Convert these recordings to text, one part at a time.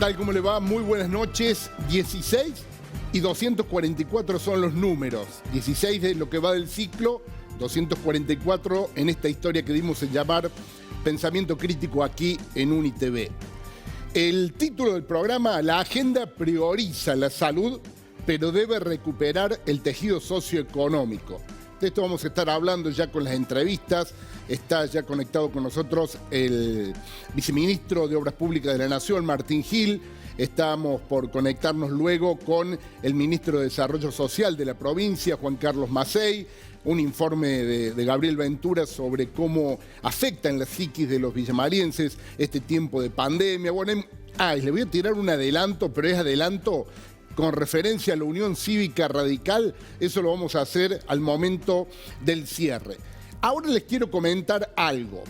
tal? ¿Cómo le va? Muy buenas noches. 16 y 244 son los números. 16 de lo que va del ciclo, 244 en esta historia que dimos en llamar Pensamiento Crítico aquí en UniTV. El título del programa: la agenda prioriza la salud, pero debe recuperar el tejido socioeconómico. De esto vamos a estar hablando ya con las entrevistas. Está ya conectado con nosotros el viceministro de Obras Públicas de la Nación, Martín Gil. Estamos por conectarnos luego con el ministro de Desarrollo Social de la provincia, Juan Carlos Macei. Un informe de Gabriel Ventura sobre cómo afecta en la psiquis de los villamarienses este tiempo de pandemia. Bueno, le voy a tirar un adelanto, pero es adelanto con referencia a la Unión Cívica Radical. Eso lo vamos a hacer al momento del cierre. Ahora les quiero comentar algo.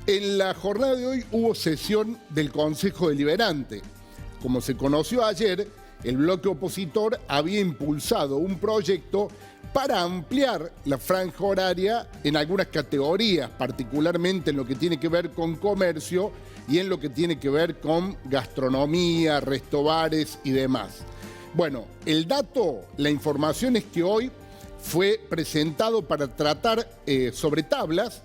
En la jornada de hoy hubo sesión del Consejo Deliberante. Como se conoció ayer, el bloque opositor había impulsado un proyecto para ampliar la franja horaria en algunas categorías, particularmente en lo que tiene que ver con comercio y en lo que tiene que ver con gastronomía, restobares y demás. Bueno, el dato, la información es que hoy fue presentado para tratar sobre tablas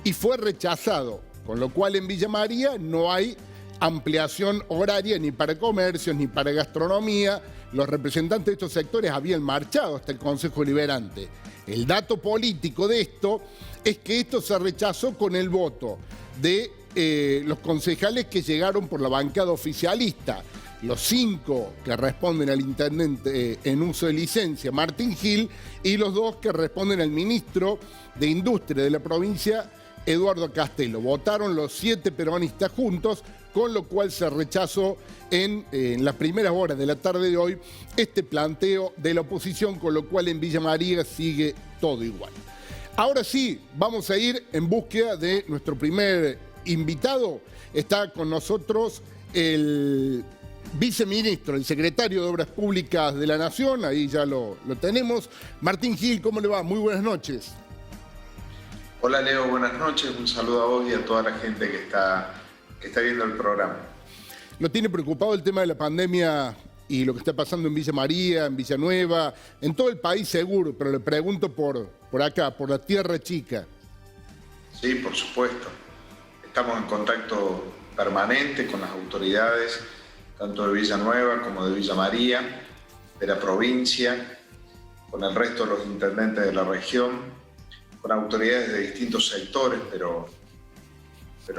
y fue rechazado, con lo cual en Villa María no hay ampliación horaria ni para comercios ni para gastronomía. Los representantes de estos sectores habían marchado hasta el Consejo Deliberante. El dato político de esto es que esto se rechazó con el voto de los concejales que llegaron por la bancada oficialista. Los 5 que responden al intendente en uso de licencia, Martín Gil, y los 2 que responden al ministro de Industria de la provincia, Eduardo Castelo. Votaron los 7 peronistas juntos, con lo cual se rechazó en las primeras horas de la tarde de hoy este planteo de la oposición, con lo cual en Villa María sigue todo igual. Ahora sí, vamos a ir en búsqueda de nuestro primer invitado. Está con nosotros el viceministro, el secretario de Obras Públicas de la Nación, ahí ya lo tenemos. Martín Gil, ¿cómo le va? Muy buenas noches. Hola Leo, buenas noches. Un saludo a vos y a toda la gente que está viendo el programa. ¿Lo tiene preocupado el tema de la pandemia y lo que está pasando en Villa María, en Villanueva, en todo el país seguro? Pero le pregunto por acá, por la Tierra Chica. Sí, por supuesto. Estamos en contacto permanente con las autoridades, tanto de Villanueva como de Villa María, de la provincia, con el resto de los intendentes de la región, con autoridades de distintos sectores, pero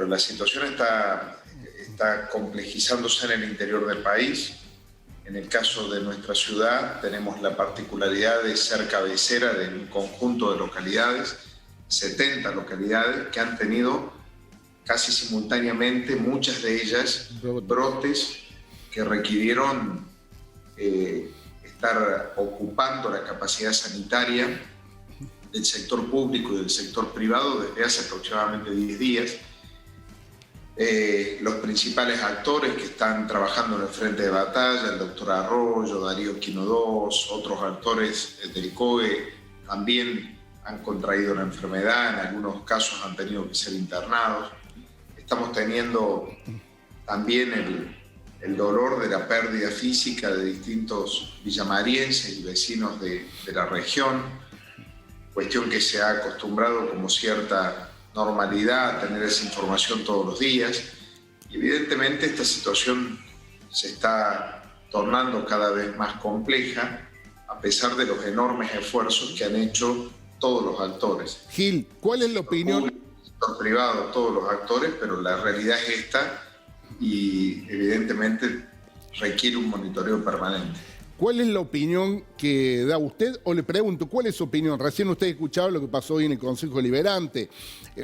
la situación está complejizándose en el interior del país. En el caso de nuestra ciudad tenemos la particularidad de ser cabecera de un conjunto de localidades, 70 localidades que han tenido casi simultáneamente, muchas de ellas, brotes que requirieron estar ocupando la capacidad sanitaria del sector público y del sector privado desde hace aproximadamente 10 días. Los principales actores que están trabajando en el frente de batalla, el doctor Arroyo, Darío Quinodós, otros actores del COE, también han contraído la enfermedad, en algunos casos han tenido que ser internados. Estamos teniendo también el dolor de la pérdida física de distintos villamarienses y vecinos de la región, cuestión que se ha acostumbrado como cierta normalidad a tener esa información todos los días. Y evidentemente esta situación se está tornando cada vez más compleja a pesar de los enormes esfuerzos que han hecho todos los actores. Gil, ¿cuál es la opinión? El sector privado, todos los actores, pero la realidad es esta y evidentemente requiere un monitoreo permanente. ¿Cuál es la opinión que da usted? O le pregunto, ¿cuál es su opinión? Recién usted escuchaba lo que pasó hoy en el Consejo Deliberante.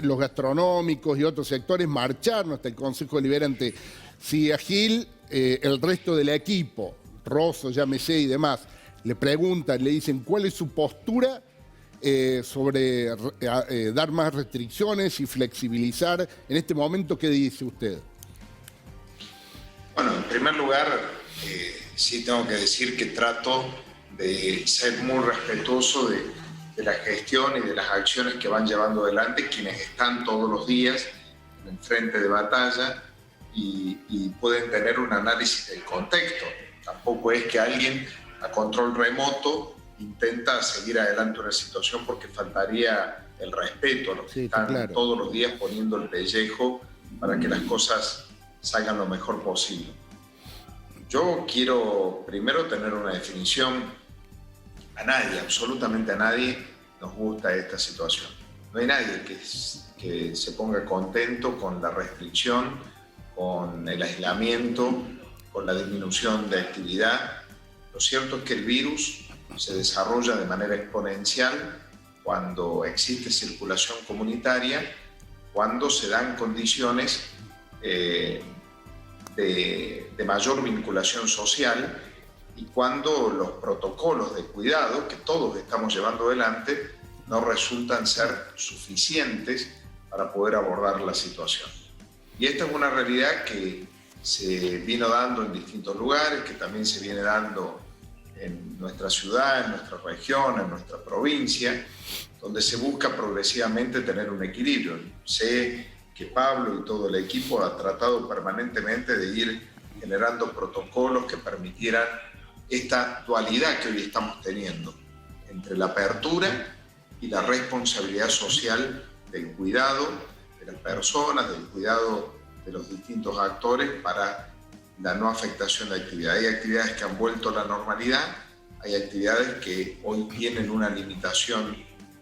Los gastronómicos y otros sectores marcharon hasta el Consejo Deliberante. Si a Gil, el resto del equipo, Rosso, llámese y demás, le preguntan, le dicen, ¿cuál es su postura sobre dar más restricciones y flexibilizar? En este momento, ¿qué dice usted? Bueno, en primer lugar, sí tengo que decir que trato de ser muy respetuoso de la gestión y de las acciones que van llevando adelante quienes están todos los días en el frente de batalla y pueden tener un análisis del contexto. Tampoco es que alguien a control remoto intenta seguir adelante una situación porque faltaría el respeto a los que están todos los días poniendo el pellejo para que las cosas salgan lo mejor posible. Yo quiero primero tener una definición. A nadie, absolutamente a nadie, nos gusta esta situación. No hay nadie que se ponga contento con la restricción, con el aislamiento, con la disminución de actividad. Lo cierto es que el virus se desarrolla de manera exponencial cuando existe circulación comunitaria, cuando se dan condiciones de mayor vinculación social y cuando los protocolos de cuidado que todos estamos llevando adelante no resultan ser suficientes para poder abordar la situación. Y esta es una realidad que se vino dando en distintos lugares, que también se viene dando en nuestra ciudad, en nuestra región, en nuestra provincia, donde se busca progresivamente tener un equilibrio. Sé que Pablo y todo el equipo ha tratado permanentemente de ir generando protocolos que permitieran esta dualidad que hoy estamos teniendo entre la apertura y la responsabilidad social del cuidado de las personas, del cuidado de los distintos actores para la no afectación de actividad. Hay actividades que han vuelto a la normalidad, hay actividades que hoy tienen una limitación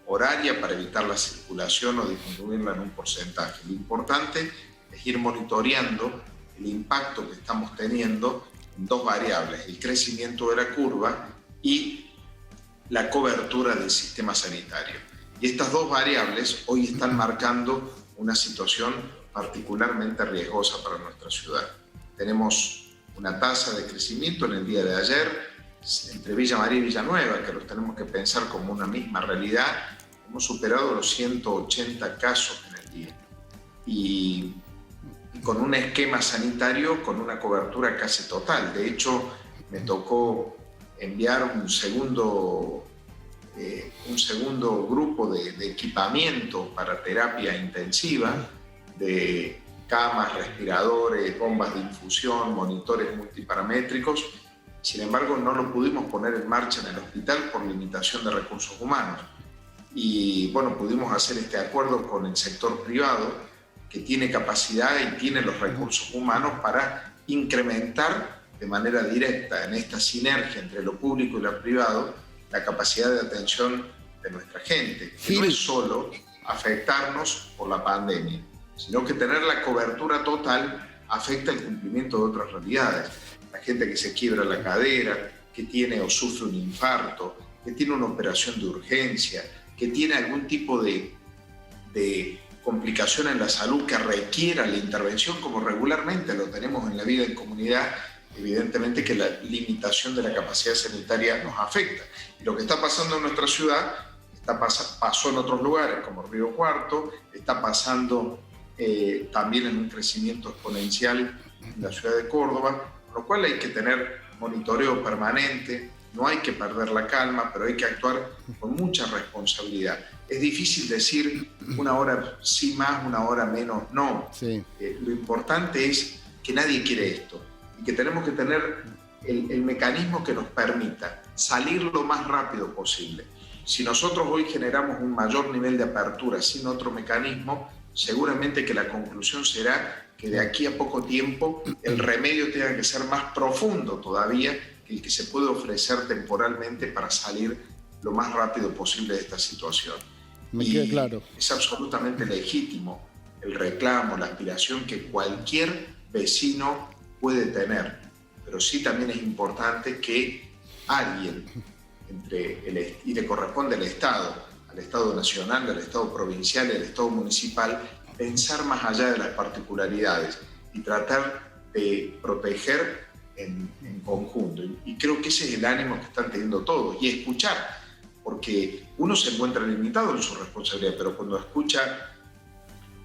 horaria para evitar la circulación o disminuirla en un porcentaje. Lo importante es ir monitoreando el impacto que estamos teniendo en dos variables: el crecimiento de la curva y la cobertura del sistema sanitario. Y estas dos variables hoy están marcando una situación particularmente riesgosa para nuestra ciudad. Tenemos una tasa de crecimiento en el día de ayer entre Villa María y Villanueva, que los tenemos que pensar como una misma realidad. Hemos superado los 180 casos en el día y con un esquema sanitario con una cobertura casi total. De hecho, me tocó enviar un segundo grupo de equipamiento para terapia intensiva, de camas, respiradores, bombas de infusión, monitores multiparamétricos. Sin embargo, no lo pudimos poner en marcha en el hospital por limitación de recursos humanos. Y bueno, pudimos hacer este acuerdo con el sector privado, que tiene capacidad y tiene los recursos humanos para incrementar de manera directa en esta sinergia entre lo público y lo privado la capacidad de atención de nuestra gente, que no es solo afectarnos por la pandemia, sino que tener la cobertura total afecta el cumplimiento de otras realidades. La gente que se quiebra la cadera, que tiene o sufre un infarto, que tiene una operación de urgencia, que tiene algún tipo de complicación en la salud que requiera la intervención, como regularmente lo tenemos en la vida en comunidad. Evidentemente que la limitación de la capacidad sanitaria nos afecta. Y lo que está pasando en nuestra ciudad pasó en otros lugares, como Río Cuarto, está pasando también en un crecimiento exponencial en la ciudad de Córdoba, con lo cual hay que tener monitoreo permanente, no hay que perder la calma, pero hay que actuar con mucha responsabilidad. Es difícil decir una hora sí más, una hora menos, no. Sí. Lo importante es que nadie quiere esto y que tenemos que tener el mecanismo que nos permita salir lo más rápido posible. Si nosotros hoy generamos un mayor nivel de apertura sin otro mecanismo, seguramente que la conclusión será que de aquí a poco tiempo el remedio tenga que ser más profundo todavía que el que se puede ofrecer temporalmente para salir lo más rápido posible de esta situación. Me queda claro. Es absolutamente legítimo el reclamo, la aspiración que cualquier vecino puede tener, pero sí también es importante que alguien y le corresponde al Estado nacional, al Estado provincial y al Estado municipal, pensar más allá de las particularidades y tratar de proteger en conjunto. Y creo que ese es el ánimo que están teniendo todos, y escuchar, porque uno se encuentra limitado en su responsabilidad, pero cuando escucha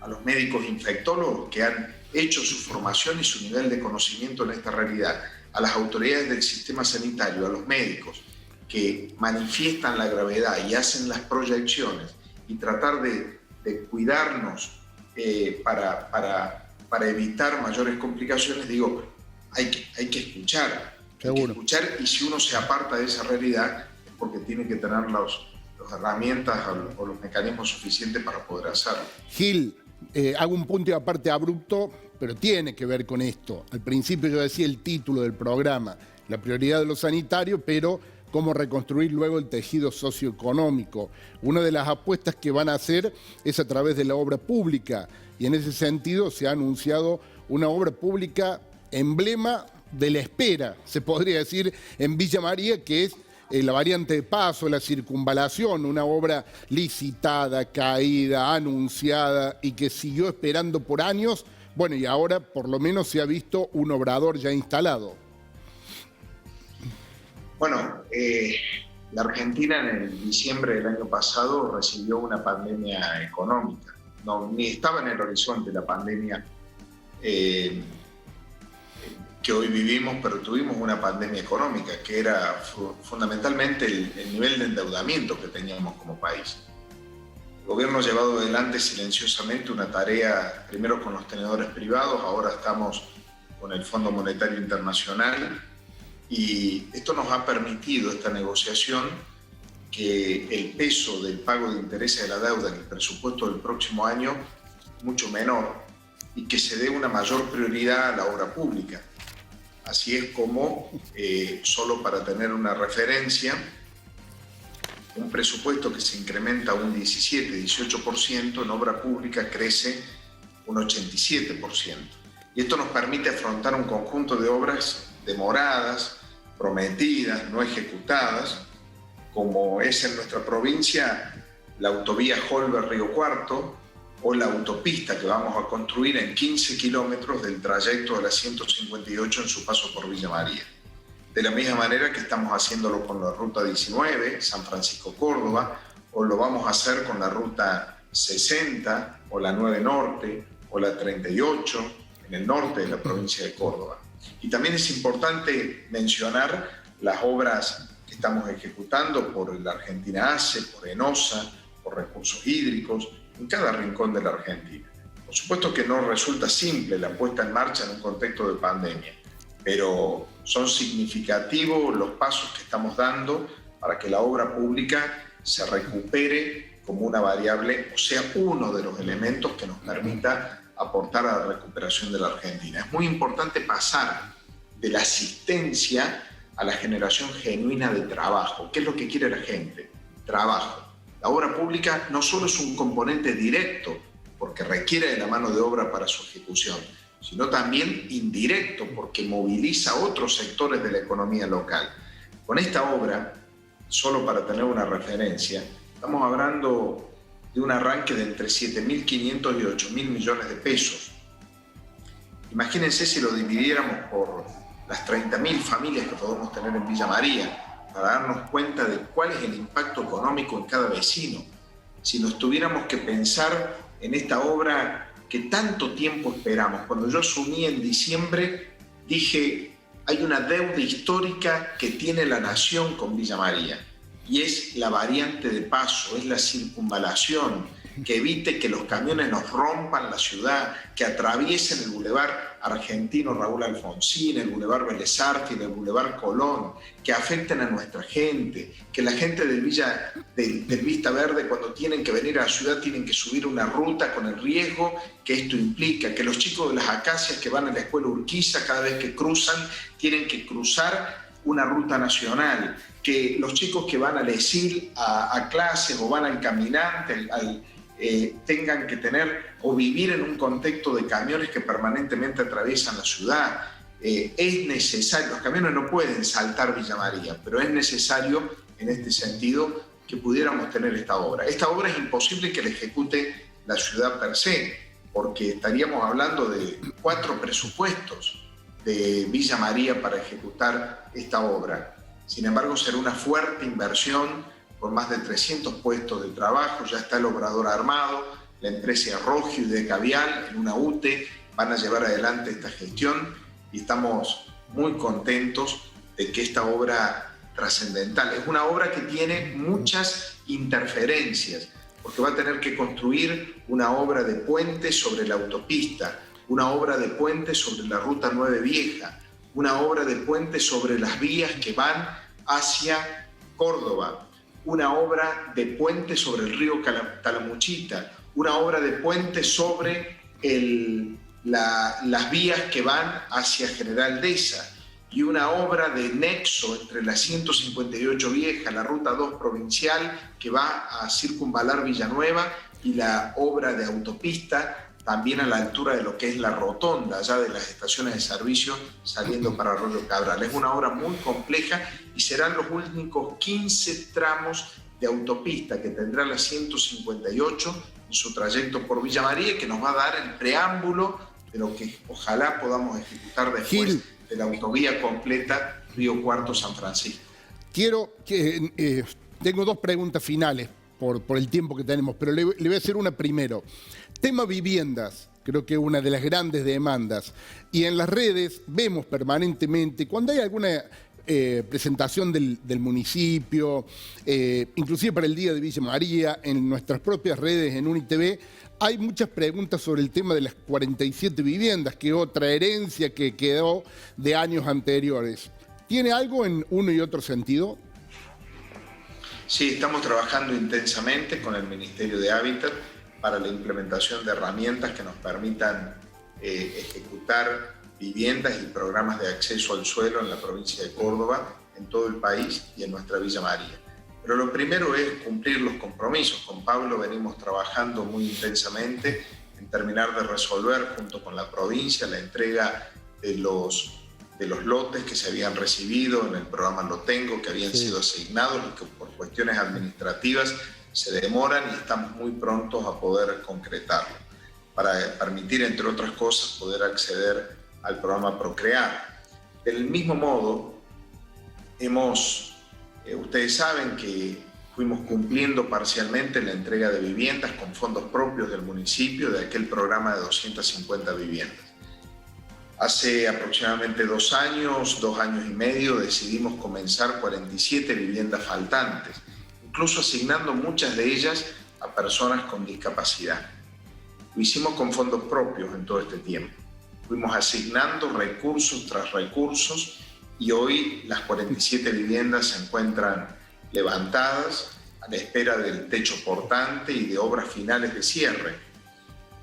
a los médicos infectólogos que han hecho su formación y su nivel de conocimiento en esta realidad, a las autoridades del sistema sanitario, a los médicos que manifiestan la gravedad y hacen las proyecciones, y tratar de cuidarnos para para evitar mayores complicaciones, digo, hay que escuchar. Seguro. Hay que escuchar, y si uno se aparta de esa realidad es porque tiene que tener las herramientas o los mecanismos suficientes para poder hacerlo. Gil, hago un punto y aparte abrupto, pero tiene que ver con esto. Al principio yo decía el título del programa, la prioridad de lo sanitario, pero cómo reconstruir luego el tejido socioeconómico. Una de las apuestas que van a hacer es a través de la obra pública, y en ese sentido se ha anunciado una obra pública emblema de la espera, se podría decir, en Villa María, que es la variante de paso, la circunvalación, una obra licitada, caída, anunciada y que siguió esperando por años. Bueno, y ahora por lo menos se ha visto un obrador ya instalado. Bueno, la Argentina en el diciembre del año pasado recibió una pandemia económica. No, ni estaba en el horizonte la pandemia que hoy vivimos, pero tuvimos una pandemia económica, que era fundamentalmente el nivel de endeudamiento que teníamos como país. El gobierno ha llevado adelante silenciosamente una tarea, primero con los tenedores privados, ahora estamos con el Fondo Monetario Internacional, y esto nos ha permitido, esta negociación, que el peso del pago de intereses de la deuda en el presupuesto del próximo año es mucho menor y que se dé una mayor prioridad a la obra pública. Así es como, solo para tener una referencia, un presupuesto que se incrementa un 17-18%, en obra pública crece un 87%. Y esto nos permite afrontar un conjunto de obras demoradas, prometidas, no ejecutadas, como es en nuestra provincia la autovía Holber-Río Cuarto, o la autopista que vamos a construir en 15 kilómetros del trayecto de la 158 en su paso por Villa María. De la misma manera que estamos haciéndolo con la Ruta 19, San Francisco-Córdoba, o lo vamos a hacer con la Ruta 60, o la 9 Norte, o la 38, en el norte de la provincia de Córdoba. Y también es importante mencionar las obras que estamos ejecutando por la Argentina ACE, por ENOSA, por recursos hídricos, en cada rincón de la Argentina. Por supuesto que no resulta simple la puesta en marcha en un contexto de pandemia, pero son significativos los pasos que estamos dando para que la obra pública se recupere como una variable, o sea, uno de los elementos que nos permita aportar a la recuperación de la Argentina. Es muy importante pasar de la asistencia a la generación genuina de trabajo. ¿Qué es lo que quiere la gente? Trabajo. La obra pública no solo es un componente directo, porque requiere de la mano de obra para su ejecución, sino también indirecto, porque moviliza otros sectores de la economía local. Con esta obra, solo para tener una referencia, estamos hablando de un arranque de entre 7.500 y 8.000 millones de pesos. Imagínense si lo dividiéramos por las 30.000 familias que podemos tener en Villa María, para darnos cuenta de cuál es el impacto económico en cada vecino. Si nos tuviéramos que pensar en esta obra que tanto tiempo esperamos. Cuando yo asumí en diciembre, dije, hay una deuda histórica que tiene la nación con Villa María, y es la variante de paso, es la circunvalación, que evite que los camiones nos rompan la ciudad, que atraviesen el Boulevard Argentino Raúl Alfonsín, el Boulevard Vélez Sarsfield, el Boulevard Colón, que afecten a nuestra gente, que la gente del Vista Verde, cuando tienen que venir a la ciudad, tienen que subir una ruta con el riesgo que esto implica, que los chicos de las Acacias que van a la escuela Urquiza, cada vez que cruzan, tienen que cruzar una ruta nacional, que los chicos que van al ESIL a clases o van al caminante, tengan que tener o vivir en un contexto de camiones que permanentemente atraviesan la ciudad. Es necesario, los camiones no pueden saltar Villa María, pero es necesario en este sentido que pudiéramos tener esta obra. Esta obra es imposible que la ejecute la ciudad per se, porque estaríamos hablando de 4 presupuestos de Villa María para ejecutar esta obra. Sin embargo, será una fuerte inversión con más de 300 puestos de trabajo. Ya está el obrador armado, la empresa Rogio y de Cavial en una UTE van a llevar adelante esta gestión, y estamos muy contentos de que esta obra trascendental, es una obra que tiene muchas interferencias, porque va a tener que construir una obra de puente sobre la autopista, una obra de puente sobre la Ruta 9 Vieja, una obra de puente sobre las vías que van hacia Córdoba, una obra de puente sobre el río Talamuchita, una obra de puente sobre las vías que van hacia General Deza, y una obra de nexo entre la 158 Vieja, la Ruta 2 Provincial, que va a circunvalar Villanueva, y la obra de autopista también a la altura de lo que es la rotonda, ya de las estaciones de servicio saliendo para Arroyo Cabral. Es una obra muy compleja y serán los únicos 15 tramos de autopista que tendrá la 158 en su trayecto por Villa María, que nos va a dar el preámbulo de lo que ojalá podamos ejecutar después de la autovía completa Río Cuarto San Francisco. Tengo dos preguntas finales por el tiempo que tenemos, pero le voy a hacer una primero. Tema viviendas, creo que es una de las grandes demandas. Y en las redes vemos permanentemente, cuando hay alguna presentación del municipio, inclusive para el Día de Villa María, en nuestras propias redes, en UniTV, hay muchas preguntas sobre el tema de las 47 viviendas, que es otra herencia que quedó de años anteriores. ¿Tiene algo en uno y otro sentido? Sí, estamos trabajando intensamente con el Ministerio de Hábitat para la implementación de herramientas que nos permitan ejecutar viviendas y programas de acceso al suelo en la provincia de Córdoba, en todo el país y en nuestra Villa María. Pero lo primero es cumplir los compromisos. Con Pablo venimos trabajando muy intensamente en terminar de resolver junto con la provincia la entrega de los lotes que se habían recibido en el programa Lo Tengo, que habían sido asignados y que por cuestiones administrativas se demoran, y estamos muy prontos a poder concretarlo, para permitir, entre otras cosas, poder acceder al programa Procrear. Del mismo modo, ustedes saben que fuimos cumpliendo parcialmente la entrega de viviendas con fondos propios del municipio de aquel programa de 250 viviendas. Hace aproximadamente 2 años y medio, decidimos comenzar 47 viviendas faltantes, incluso asignando muchas de ellas a personas con discapacidad. Lo hicimos con fondos propios en todo este tiempo. Fuimos asignando recursos tras recursos y hoy las 47 viviendas se encuentran levantadas a la espera del techo portante y de obras finales de cierre.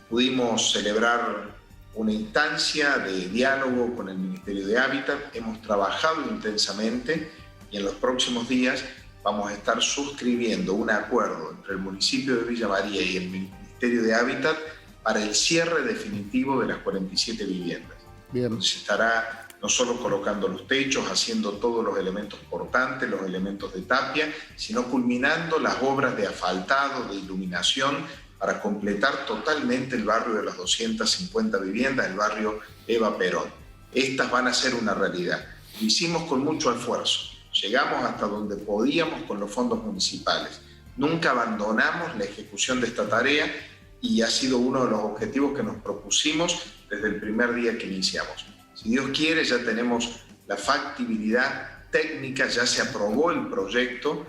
Pudimos celebrar una instancia de diálogo con el Ministerio de Hábitat, hemos trabajado intensamente y en los próximos días vamos a estar suscribiendo un acuerdo entre el municipio de Villa María y el Ministerio de Hábitat para el cierre definitivo de las 47 viviendas. Bien. Donde se estará no solo colocando los techos, haciendo todos los elementos portantes, los elementos de tapia, sino culminando las obras de asfaltado, de iluminación, para completar totalmente el barrio de las 250 viviendas, el barrio Eva Perón. Estas van a ser una realidad. Lo hicimos con mucho esfuerzo. Llegamos hasta donde podíamos con los fondos municipales. Nunca abandonamos la ejecución de esta tarea y ha sido uno de los objetivos que nos propusimos desde el primer día que iniciamos. Si Dios quiere, ya tenemos la factibilidad técnica, ya se aprobó el proyecto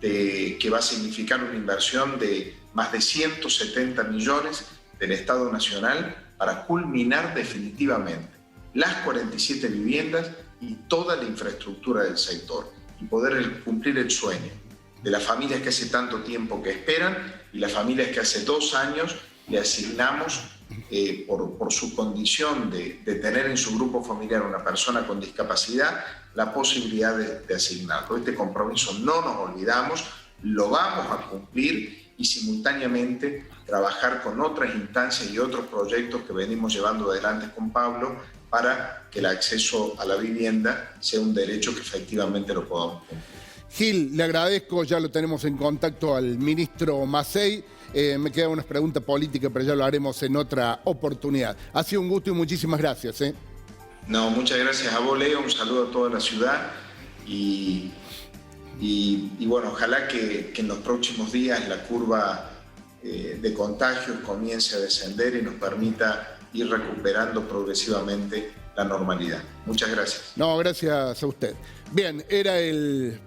que va a significar una inversión de más de 170 millones del Estado Nacional para culminar definitivamente las 47 viviendas y toda la infraestructura del sector y poder cumplir el sueño de las familias que hace tanto tiempo que esperan y las familias que hace 2 años le asignamos por su condición de tener en su grupo familiar una persona con discapacidad la posibilidad de asignarlo. Este compromiso no nos olvidamos, lo vamos a cumplir y simultáneamente trabajar con otras instancias y otros proyectos que venimos llevando adelante con Pablo para que el acceso a la vivienda sea un derecho que efectivamente lo podamos cumplir. Gil, le agradezco, ya lo tenemos en contacto al ministro Massey. Me quedan unas preguntas políticas, pero ya lo haremos en otra oportunidad. Ha sido un gusto y muchísimas gracias. No, muchas gracias a vos, Leo. Un saludo a toda la ciudad y bueno, ojalá que en los próximos días la curva de contagios comience a descender y nos permita ir recuperando progresivamente la normalidad. Muchas gracias. No, gracias a usted. Bien, era el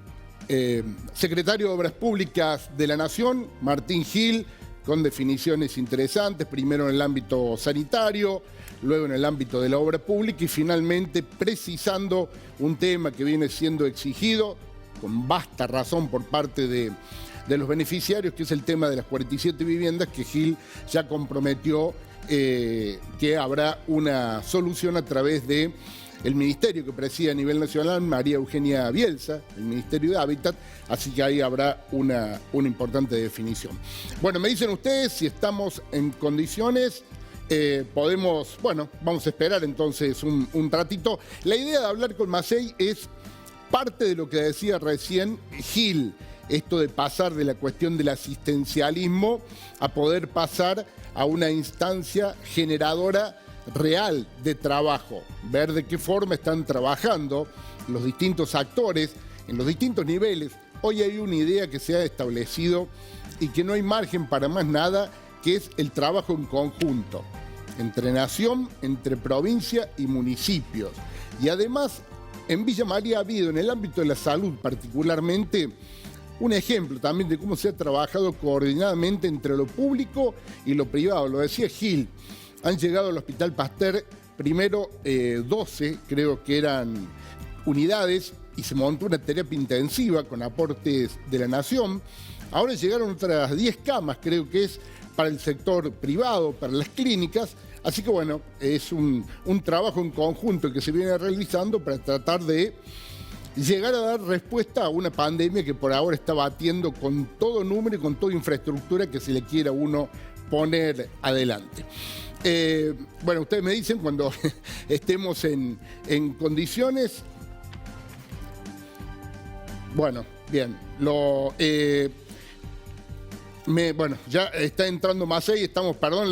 secretario de Obras Públicas de la Nación, Martín Gil, con definiciones interesantes, primero en el ámbito sanitario, luego en el ámbito de la obra pública y finalmente precisando un tema que viene siendo exigido con vasta razón por parte de los beneficiarios, que es el tema de las 47 viviendas que Gil ya comprometió que habrá una solución a través de el ministerio que preside a nivel nacional, María Eugenia Bielsa, el Ministerio de Hábitat, así que ahí habrá una importante definición. Bueno, me dicen ustedes si estamos en condiciones, podemos, bueno, vamos a esperar entonces un ratito. La idea de hablar con Macei es parte de lo que decía recién Gil, esto de pasar de la cuestión del asistencialismo a poder pasar a una instancia generadora real de trabajo, ver de qué forma están trabajando los distintos actores en los distintos niveles. Hoy hay una idea que se ha establecido y que no hay margen para más nada, que es el trabajo en conjunto, entre nación, entre provincia y municipios. Y además, en Villa María ha habido, en el ámbito de la salud particularmente, un ejemplo también de cómo se ha trabajado coordinadamente entre lo público y lo privado. Lo decía Gil. Han llegado al Hospital Pasteur primero 12, creo que eran unidades, y se montó una terapia intensiva con aportes de la Nación. Ahora llegaron otras 10 camas, creo que es para el sector privado, para las clínicas. Así que bueno, es un trabajo en conjunto que se viene realizando para tratar de llegar a dar respuesta a una pandemia que por ahora está batiendo con todo número y con toda infraestructura que se le quiera uno poner adelante. Bueno, ustedes me dicen cuando estemos en condiciones. Bueno, bien. Bueno, ya está entrando Macei, estamos, perdón,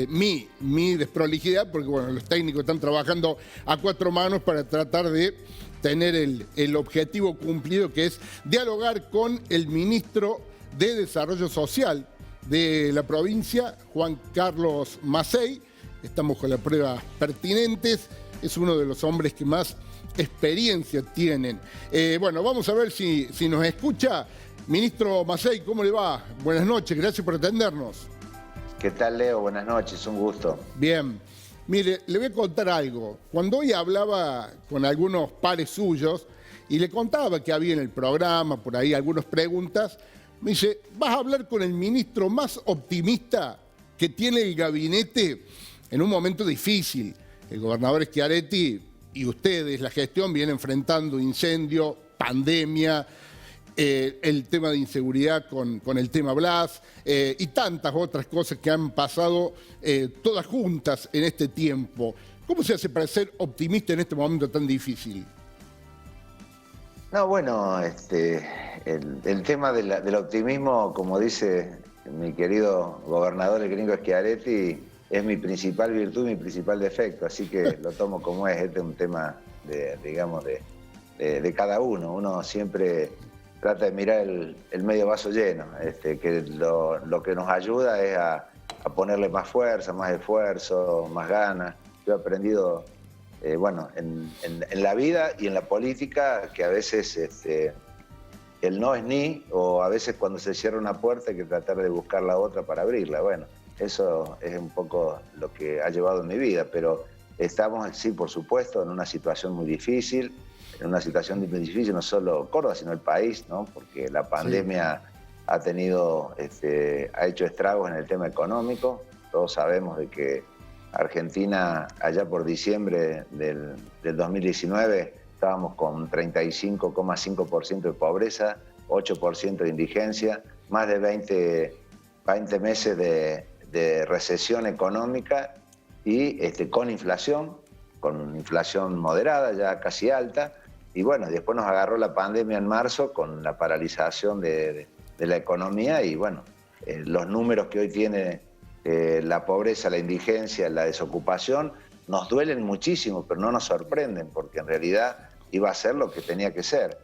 mi desprolijidad, porque bueno, los técnicos están trabajando a 4 manos para tratar de tener el objetivo cumplido, que es dialogar con el ministro de Desarrollo Social de la provincia, Juan Carlos Macei. Estamos con las pruebas pertinentes, es uno de los hombres que más experiencia tienen. Bueno, vamos a ver si nos escucha. Ministro Macei, ¿cómo le va? Buenas noches, gracias por atendernos. ¿Qué tal, Leo? Buenas noches, un gusto. Bien, mire, le voy a contar algo. Cuando hoy hablaba con algunos pares suyos y le contaba que había en el programa, por ahí algunas preguntas, me dice, vas a hablar con el ministro más optimista que tiene el gabinete en un momento difícil. El gobernador Schiaretti y ustedes, la gestión, vienen enfrentando incendio, pandemia, el tema de inseguridad con el tema Blas y tantas otras cosas que han pasado todas juntas en este tiempo. ¿Cómo se hace para ser optimista en este momento tan difícil? No, bueno, el tema del optimismo, como dice mi querido gobernador, el gringo Schiaretti, es mi principal virtud, mi principal defecto, así que lo tomo como es. Este es un tema, de cada uno. Uno siempre trata de mirar el medio vaso lleno, que lo que nos ayuda es a ponerle más fuerza, más esfuerzo, más ganas. Yo he aprendido, en la vida y en la política, que a veces el no es ni, o a veces cuando se cierra una puerta hay que tratar de buscar la otra para abrirla. Bueno, eso es un poco lo que ha llevado en mi vida, pero estamos, sí, por supuesto, en una situación muy difícil, no solo Córdoba, sino el país, ¿no? Porque la pandemia ha hecho estragos en el tema económico. Todos sabemos de que Argentina, allá por diciembre del 2019, estábamos con 35,5% de pobreza, 8% de indigencia, más de 20 meses de recesión económica y con inflación moderada, ya casi alta. Y bueno, después nos agarró la pandemia en marzo con la paralización de la economía y bueno, los números que hoy tiene la pobreza, la indigencia, la desocupación, nos duelen muchísimo, pero no nos sorprenden, porque en realidad iba a ser lo que tenía que ser.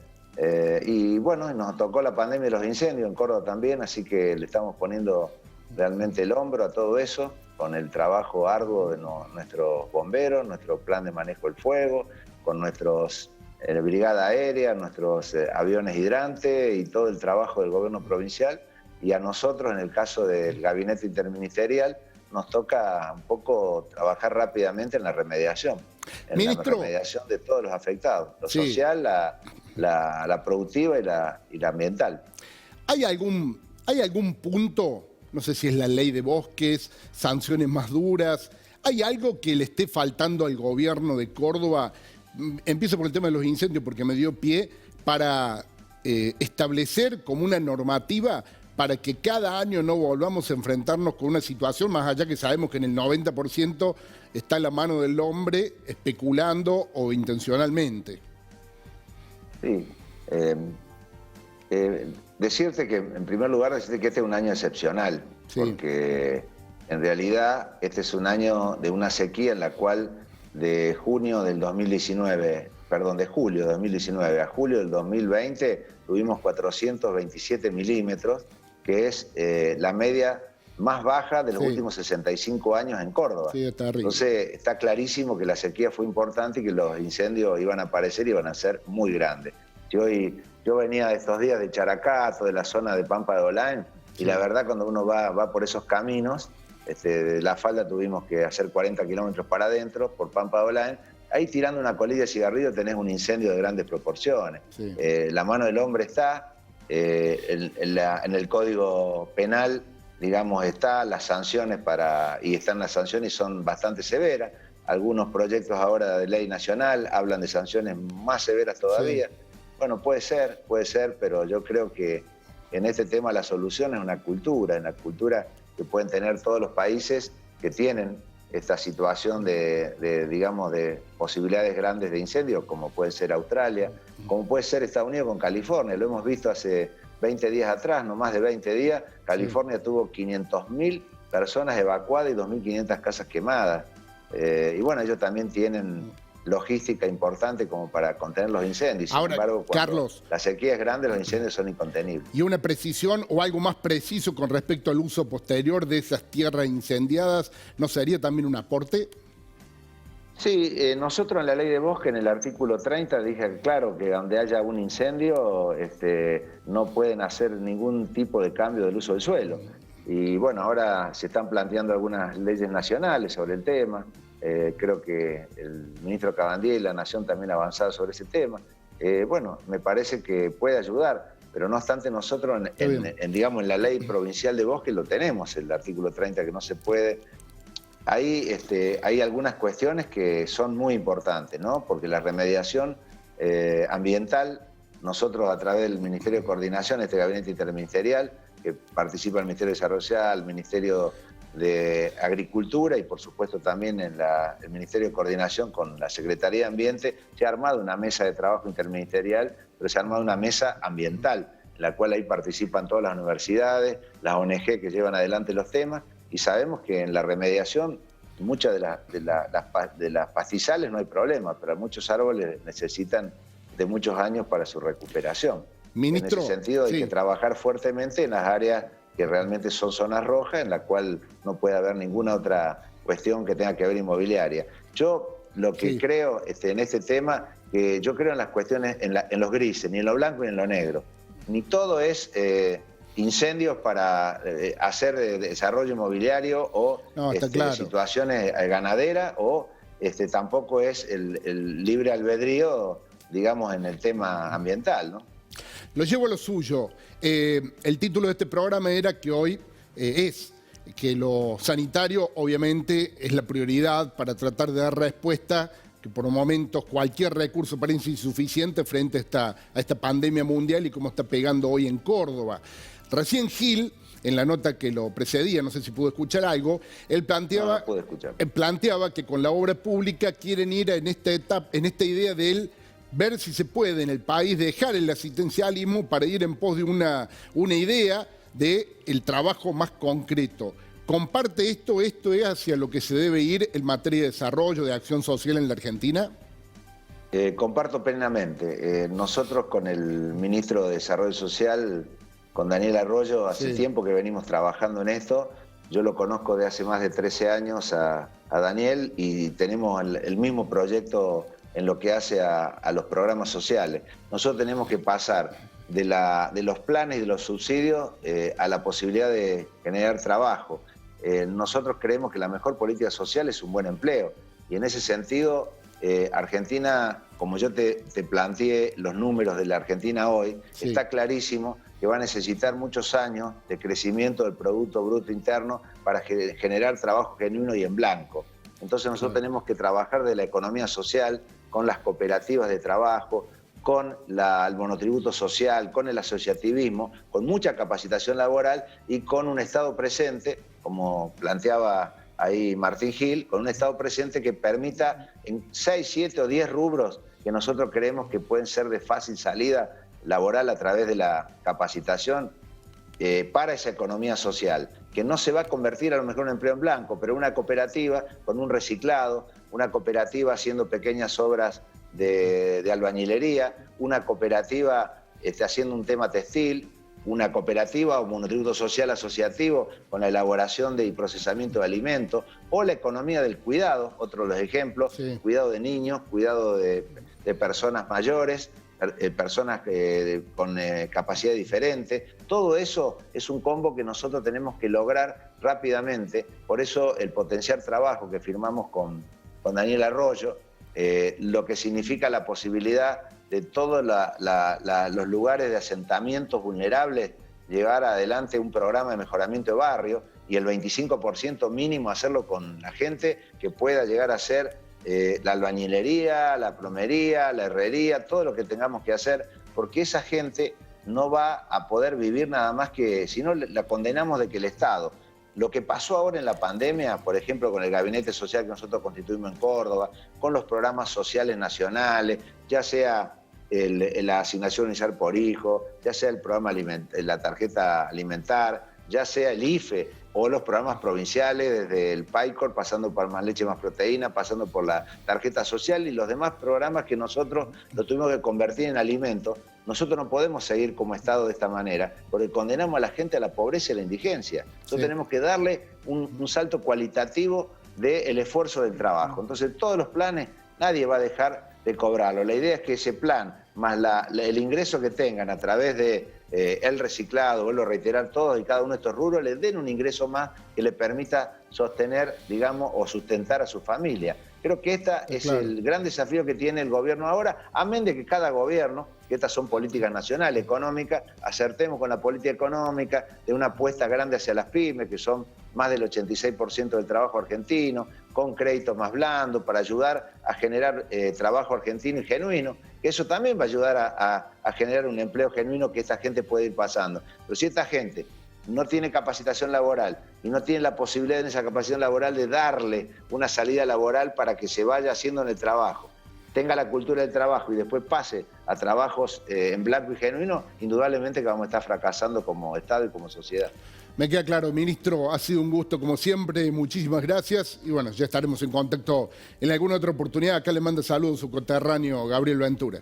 Y bueno, nos tocó la pandemia de los incendios en Córdoba también, así que le estamos poniendo realmente el hombro a todo eso, con el trabajo arduo de nuestros bomberos, nuestro plan de manejo del fuego, con nuestros brigada aérea, nuestros aviones hidrantes y todo el trabajo del gobierno provincial. y a nosotros, en el caso del gabinete interministerial, nos toca un poco trabajar rápidamente en la remediación, Ministro, la remediación de todos los afectados, lo sí. social, la productiva y la ambiental. ¿Hay algún punto, no sé si es la ley de bosques, sanciones más duras, hay algo que le esté faltando al gobierno de Córdoba? Empiezo por el tema de los incendios porque me dio pie para establecer como una normativa para que cada año no volvamos a enfrentarnos con una situación, más allá que sabemos que en el 90% está en la mano del hombre especulando o intencionalmente. Sí. Decirte que, en primer lugar, decirte que este es un año excepcional, sí, porque en realidad este es un año de una sequía en la cual de julio del 2019 a julio del 2020 tuvimos 427 milímetros, que es la media más baja de los últimos 65 años en Córdoba. Sí, está terrible. Entonces está clarísimo que la sequía fue importante y que los incendios iban a aparecer y iban a ser muy grandes. Yo venía de estos días de Characato, de la zona de Pampa de Olán, y la verdad cuando uno va por esos caminos, de la falda tuvimos que hacer 40 kilómetros para adentro, por Pampa de Olán, ahí tirando una colilla de cigarrillo tenés un incendio de grandes proporciones. Sí. La mano del hombre está, en el Código Penal, digamos, está las sanciones y están las sanciones y son bastante severas. Algunos proyectos ahora de ley nacional hablan de sanciones más severas todavía. Sí. Bueno, puede ser, pero yo creo que en este tema la solución es una cultura, que pueden tener todos los países que tienen esta situación de posibilidades grandes de incendios, como puede ser Australia, como puede ser Estados Unidos con California. Lo hemos visto hace 20 días atrás, no más de 20 días, California tuvo 500.000 personas evacuadas y 2.500 casas quemadas. Y bueno, ellos también tienen logística importante como para contener los incendios. Sin embargo, cuando Carlos, la sequía es grande, los incendios son incontenibles. ¿Y una precisión o algo más preciso con respecto al uso posterior de esas tierras incendiadas no sería también un aporte? Sí, nosotros en la ley de bosque, en el artículo 30, dije claro que donde haya un incendio no pueden hacer ningún tipo de cambio del uso del suelo. Y bueno, ahora se están planteando algunas leyes nacionales sobre el tema. Creo que el ministro Cabandier y la Nación también ha avanzado sobre ese tema. Bueno, me parece que puede ayudar, pero no obstante nosotros en la ley provincial de bosque lo tenemos, el artículo 30, que no se puede. Ahí hay algunas cuestiones que son muy importantes, ¿no? Porque la remediación ambiental, nosotros a través del Ministerio de Coordinación, este gabinete interministerial, que participa el Ministerio de Desarrollo Social, el Ministerio de Agricultura y por supuesto también en el Ministerio de Coordinación con la Secretaría de Ambiente, se ha armado una mesa de trabajo interministerial, pero se ha armado una mesa ambiental, en la cual ahí participan todas las universidades, las ONG que llevan adelante los temas, y sabemos que en la remediación muchas de las pastizales no hay problema, pero muchos árboles necesitan de muchos años para su recuperación. Ministro, en ese sentido hay que trabajar fuertemente en las áreas que realmente son zonas rojas, en la cual no puede haber ninguna otra cuestión que tenga que ver inmobiliaria. Yo lo que creo en este tema, que yo creo en las cuestiones, en los grises, ni en lo blanco ni en lo negro. Ni todo es incendios para hacer desarrollo inmobiliario o situaciones ganaderas, o tampoco es el libre albedrío, digamos, en el tema ambiental, ¿no? Lo llevo a lo suyo. El título de este programa era que hoy es que lo sanitario obviamente es la prioridad para tratar de dar respuesta, que por momentos cualquier recurso parece insuficiente frente a esta pandemia mundial y cómo está pegando hoy en Córdoba. Recién Gil, en la nota que lo precedía, no sé si pudo escuchar algo, él planteaba, planteaba que con la obra pública quieren ir en esta etapa, en esta idea de él, ver si se puede en el país dejar el asistencialismo para ir en pos de una idea del trabajo más concreto. ¿Comparte esto? ¿Esto es hacia lo que se debe ir en materia de desarrollo, de acción social en la Argentina? Comparto plenamente. Nosotros con el ministro de Desarrollo Social, con Daniel Arroyo, hace tiempo que venimos trabajando en esto. Yo lo conozco de hace más de 13 años a Daniel y tenemos el mismo proyecto en lo que hace a los programas sociales. Nosotros tenemos que pasar de los planes y de los subsidios a la posibilidad de generar trabajo. Nosotros creemos que la mejor política social es un buen empleo. Y en ese sentido, Argentina, como yo te planteé los números de la Argentina hoy, sí, está clarísimo que va a necesitar muchos años de crecimiento del Producto Bruto Interno para generar trabajo genuino y en blanco. Entonces nosotros tenemos que trabajar de la economía social con las cooperativas de trabajo, con el monotributo social, con el asociativismo, con mucha capacitación laboral y con un Estado presente, como planteaba ahí Martín Gil, con un Estado presente que permita en 6, 7 o 10 rubros que nosotros creemos que pueden ser de fácil salida laboral a través de la capacitación para esa economía social, que no se va a convertir a lo mejor en un empleo en blanco, pero una cooperativa con un reciclado, una cooperativa haciendo pequeñas obras de albañilería, una cooperativa haciendo un tema textil, una cooperativa o monotributo social asociativo con la elaboración y procesamiento de alimentos, o la economía del cuidado, otro de los ejemplos, sí, cuidado de niños, cuidado de personas mayores, personas con capacidad diferente. Todo eso es un combo que nosotros tenemos que lograr rápidamente. Por eso el potenciar trabajo que firmamos con Daniel Arroyo, lo que significa la posibilidad de todos los lugares de asentamientos vulnerables, llevar adelante un programa de mejoramiento de barrio y el 25% mínimo hacerlo con la gente que pueda llegar a hacer la albañilería, la plomería, la herrería, todo lo que tengamos que hacer, porque esa gente no va a poder vivir nada más que, si no la condenamos de que el Estado. Lo que pasó ahora en la pandemia, por ejemplo, con el gabinete social que nosotros constituimos en Córdoba, con los programas sociales nacionales, ya sea la asignación universal por hijo, ya sea el programa la tarjeta alimentar, ya sea el IFE o los programas provinciales, desde el PAICOR, pasando por Más Leche Más Proteína, pasando por la tarjeta social y los demás programas que nosotros lo tuvimos que convertir en alimentos. Nosotros no podemos seguir como Estado de esta manera, porque condenamos a la gente a la pobreza y a la indigencia. Nosotros tenemos que darle un salto cualitativo del esfuerzo del trabajo. Entonces, todos los planes, nadie va a dejar de cobrarlo. La idea es que ese plan, más el ingreso que tengan a través de el reciclado, vuelvo a reiterar, todos y cada uno de estos rubros, les den un ingreso más que le permita sostener, digamos, o sustentar a su familia. Creo que este es el gran desafío que tiene el gobierno ahora, amén de que cada gobierno, que estas son políticas nacionales, económicas, acertemos con la política económica, de una apuesta grande hacia las pymes, que son más del 86% del trabajo argentino, con créditos más blandos para ayudar a generar trabajo argentino y genuino, que eso también va a ayudar a generar un empleo genuino que esta gente puede ir pasando. Pero si esta gente no tiene capacitación laboral y no tiene la posibilidad en esa capacitación laboral de darle una salida laboral para que se vaya haciendo en el trabajo, tenga la cultura del trabajo y después pase a trabajos en blanco y genuino, indudablemente que vamos a estar fracasando como Estado y como sociedad. Me queda claro, ministro, ha sido un gusto como siempre, muchísimas gracias y bueno, ya estaremos en contacto en alguna otra oportunidad. Acá le manda saludos su conterráneo Gabriel Ventura.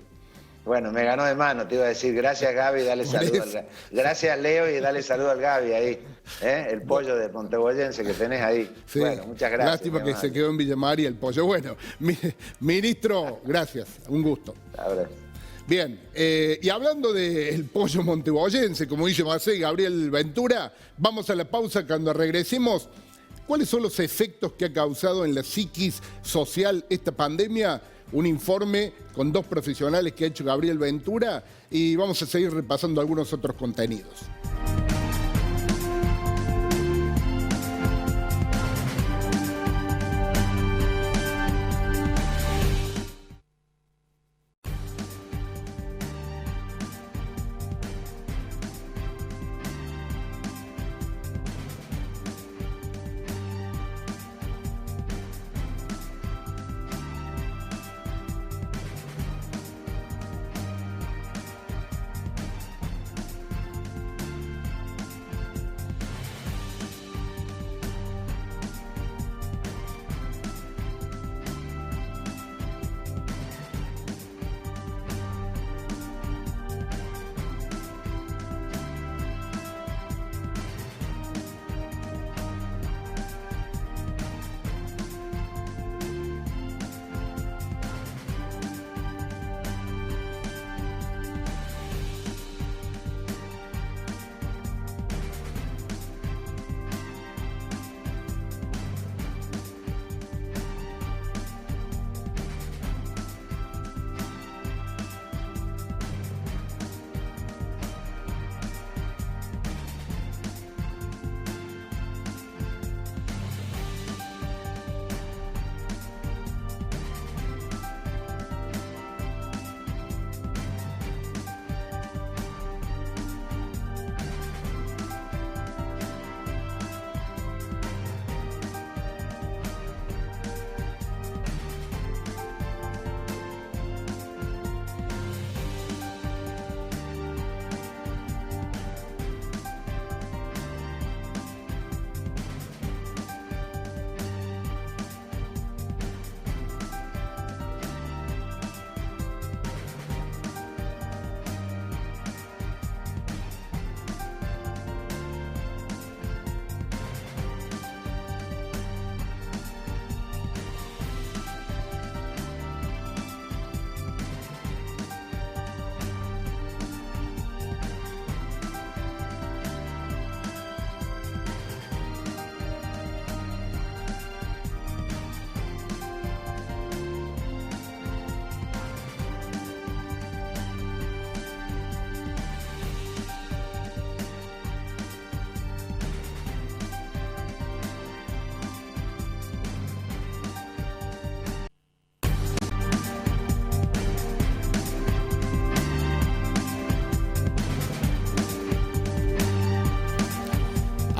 Bueno, me ganó de mano, te iba a decir gracias Gaby, dale saludo al Gaby. Gracias Leo y dale saludo al Gaby ahí, el pollo de Monteboyense que tenés ahí. Sí. Bueno, muchas gracias. Lástima que se quedó en Villa María el pollo. Bueno, ministro, gracias, un gusto. Abrazo. Bien, y hablando del pollo monteboyense, como dice Marcel Gabriel Ventura, vamos a la pausa. Cuando regresemos, ¿cuáles son los efectos que ha causado en la psiquis social esta pandemia? Un informe con 2 profesionales que ha hecho Gabriel Ventura y vamos a seguir repasando algunos otros contenidos.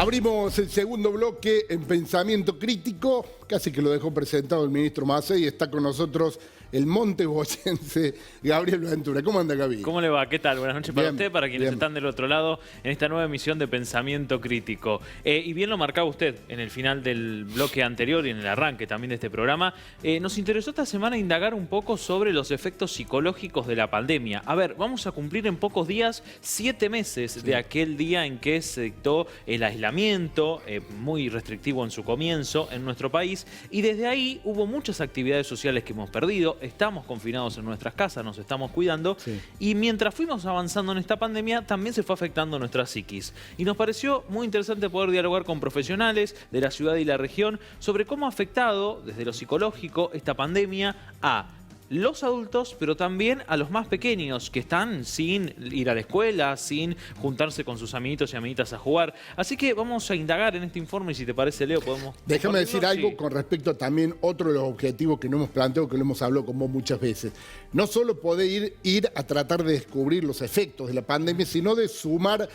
Abrimos el segundo bloque en Pensamiento Crítico, casi que lo dejó presentado el ministro Massa, y está con nosotros el monteboyense Gabriel Ventura. ¿Cómo anda, Gaby? ¿Cómo le va? ¿Qué tal? Buenas noches para Bien, usted, para quienes bien. están del otro lado en esta nueva emisión de Pensamiento Crítico. Y bien lo marcaba usted en el final del bloque anterior y en el arranque también de este programa. Nos interesó esta semana indagar un poco sobre los efectos psicológicos de la pandemia. A ver, vamos a cumplir en pocos días 7 meses de aquel día en que se dictó el aislamiento, muy restrictivo en su comienzo en nuestro país, y desde ahí hubo muchas actividades sociales que hemos perdido. Estamos confinados en nuestras casas, nos estamos cuidando, y mientras fuimos avanzando en esta pandemia también se fue afectando nuestra psiquis. Y nos pareció muy interesante poder dialogar con profesionales de la ciudad y la región sobre cómo ha afectado desde lo psicológico esta pandemia a los adultos, pero también a los más pequeños que están sin ir a la escuela, sin juntarse con sus amiguitos y amiguitas a jugar. Así que vamos a indagar en este informe y si te parece, Leo, podemos... Déjame decir algo Sí. con respecto a también otro de los objetivos que no hemos planteado, que lo hemos hablado con vos muchas veces. No solo poder ir a tratar de descubrir los efectos de la pandemia, sino de sumar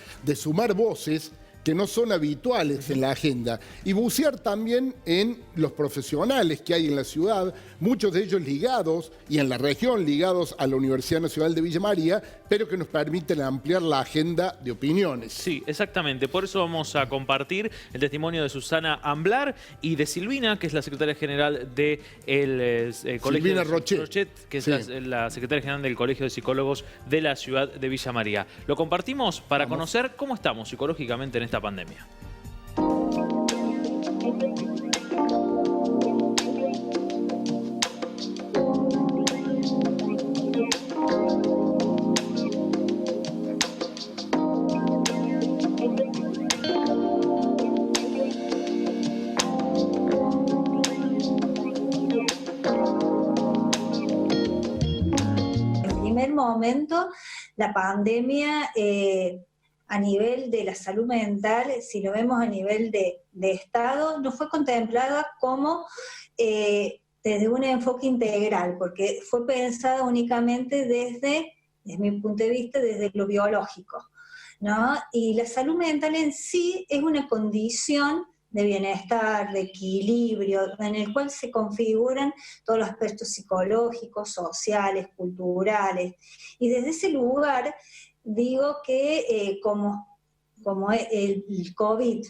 voces que no son habituales en la agenda, y bucear también en los profesionales que hay en la ciudad, muchos de ellos ligados, y en la región ligados a la Universidad Nacional de Villa María, pero que nos permiten ampliar la agenda de opiniones. Sí, exactamente. Por eso vamos a compartir el testimonio de Susana Amblar y de Silvina, que es la secretaria general del Colegio Silvina de Rochet. que es Sí. la secretaria general del Colegio de Psicólogos de la ciudad de Villa María. Lo compartimos para conocer cómo estamos psicológicamente en esta pandemia. En primer momento, la pandemia a nivel de la salud mental, si lo vemos a nivel de Estado, no fue contemplada como desde un enfoque integral, porque fue pensada únicamente desde mi punto de vista, desde lo biológico, ¿no? Y la salud mental en sí es una condición de bienestar, de equilibrio, en el cual se configuran todos los aspectos psicológicos, sociales, culturales. Y desde ese lugar digo que como el COVID,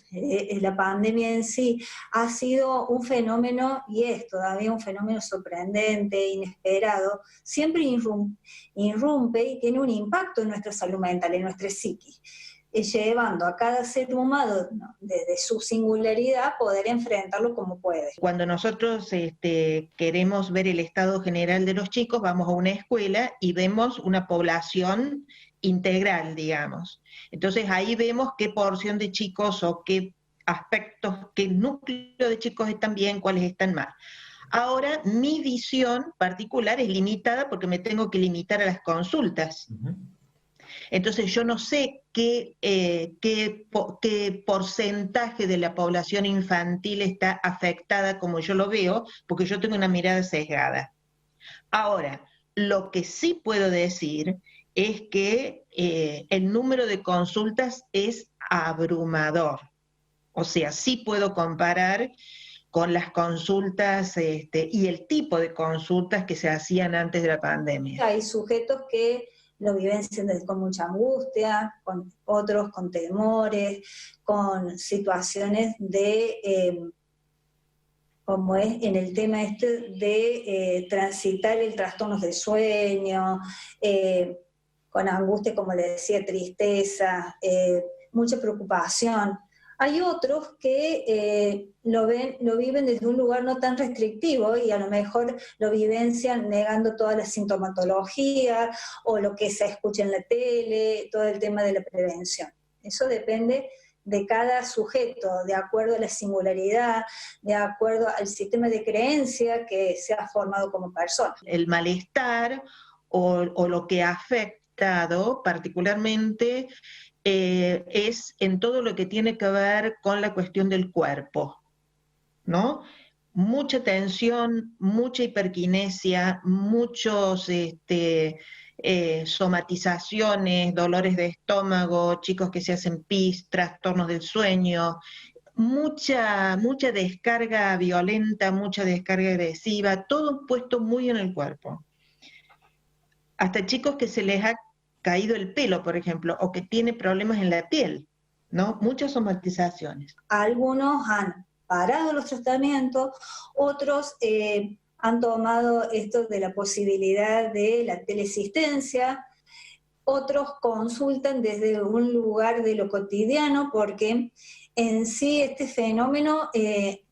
la pandemia en sí, ha sido un fenómeno, y es todavía un fenómeno sorprendente, inesperado, siempre irrumpe y tiene un impacto en nuestra salud mental, en nuestra psiquis, llevando a cada ser humano, ¿no?, desde su singularidad, poder enfrentarlo como puede. Cuando nosotros queremos ver el estado general de los chicos, vamos a una escuela y vemos una población integral, digamos. Entonces ahí vemos qué porción de chicos o qué aspectos, qué núcleo de chicos están bien, cuáles están mal. Ahora, mi visión particular es limitada porque me tengo que limitar a las consultas. Entonces yo no sé qué porcentaje de la población infantil está afectada como yo lo veo, porque yo tengo una mirada sesgada. Ahora, lo que sí puedo decir es que el número de consultas es abrumador. O sea, sí puedo comparar con las consultas y el tipo de consultas que se hacían antes de la pandemia. Hay sujetos que lo vivencian con mucha angustia, con otros con temores, con situaciones de, como es en el tema de transitar el trastorno del sueño, con angustia, como le decía, tristeza, mucha preocupación. Hay otros que lo viven desde un lugar no tan restrictivo y a lo mejor lo vivencian negando toda la sintomatología o lo que se escucha en la tele, todo el tema de la prevención. Eso depende de cada sujeto, de acuerdo a la singularidad, de acuerdo al sistema de creencia que se ha formado como persona. El malestar o lo que ha afectado particularmente es en todo lo que tiene que ver con la cuestión del cuerpo, ¿no? Mucha tensión, mucha hiperquinesia, muchos somatizaciones, dolores de estómago, chicos que se hacen pis, trastornos del sueño, mucha descarga violenta, mucha descarga agresiva, todo puesto muy en el cuerpo. Hasta chicos que se les ha caído el pelo, por ejemplo, o que tienen problemas en la piel, ¿no? Muchas somatizaciones. Algunos han parado los tratamientos, otros han tomado esto de la posibilidad de la teleasistencia, otros consultan desde un lugar de lo cotidiano, porque en sí este fenómeno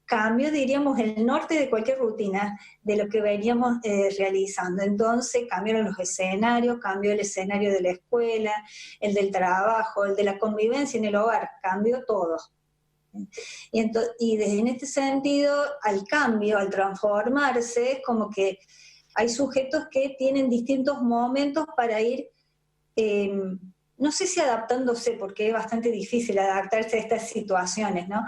cambió, diríamos, el norte de cualquier rutina de lo que veníamos realizando. Entonces cambiaron los escenarios, cambió el escenario de la escuela, el del trabajo, el de la convivencia en el hogar, cambió todo. Y desde en este sentido, al cambio, al transformarse, es como que hay sujetos que tienen distintos momentos para ir, no sé si adaptándose, porque es bastante difícil adaptarse a estas situaciones, ¿no?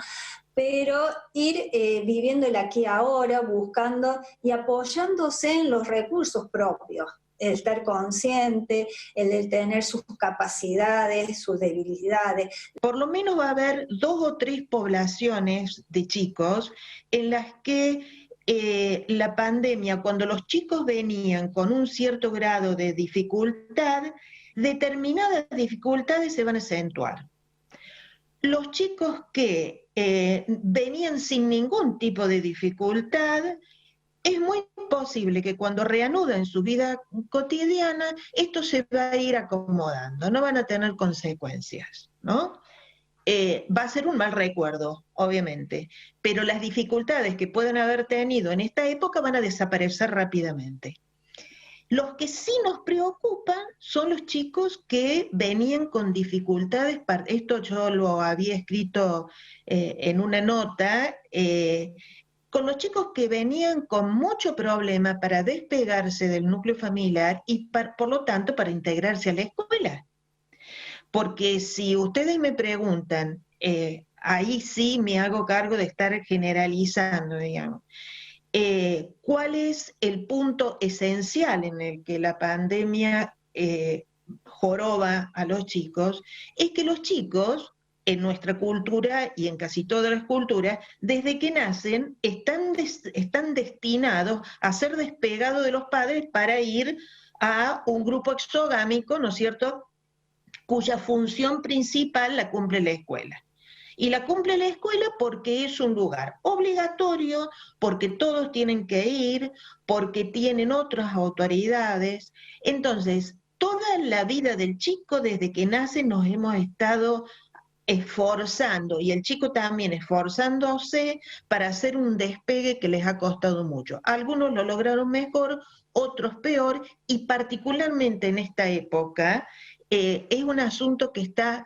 Pero ir viviendo el aquí y ahora, buscando y apoyándose en los recursos propios, el estar consciente, el de tener sus capacidades, sus debilidades. Por lo menos va a haber 2 o 3 poblaciones de chicos en las que la pandemia, cuando los chicos venían con un cierto grado de dificultad, determinadas dificultades se van a acentuar. Los chicos que venían sin ningún tipo de dificultad, es muy posible que cuando reanuden su vida cotidiana, esto se va a ir acomodando, no van a tener consecuencias, ¿no? Va a ser un mal recuerdo, obviamente, pero las dificultades que pueden haber tenido en esta época van a desaparecer rápidamente. Los que sí nos preocupan son los chicos que venían con dificultades, esto yo lo había escrito en una nota, con los chicos que venían con mucho problema para despegarse del núcleo familiar y por lo tanto para integrarse a la escuela. Porque si ustedes me preguntan, ahí sí me hago cargo de estar generalizando, digamos. ¿Cuál es el punto esencial en el que la pandemia joroba a los chicos? Es que los chicos, en nuestra cultura y en casi todas las culturas, desde que nacen, están destinados a ser despegados de los padres para ir a un grupo exogámico, ¿no es cierto?, cuya función principal la cumple la escuela. Y la cumple la escuela porque es un lugar obligatorio, porque todos tienen que ir, porque tienen otras autoridades. Entonces, toda la vida del chico, desde que nace, nos hemos estado esforzando, y el chico también esforzándose para hacer un despegue que les ha costado mucho. Algunos lo lograron mejor, otros peor, y particularmente en esta época, es un asunto que está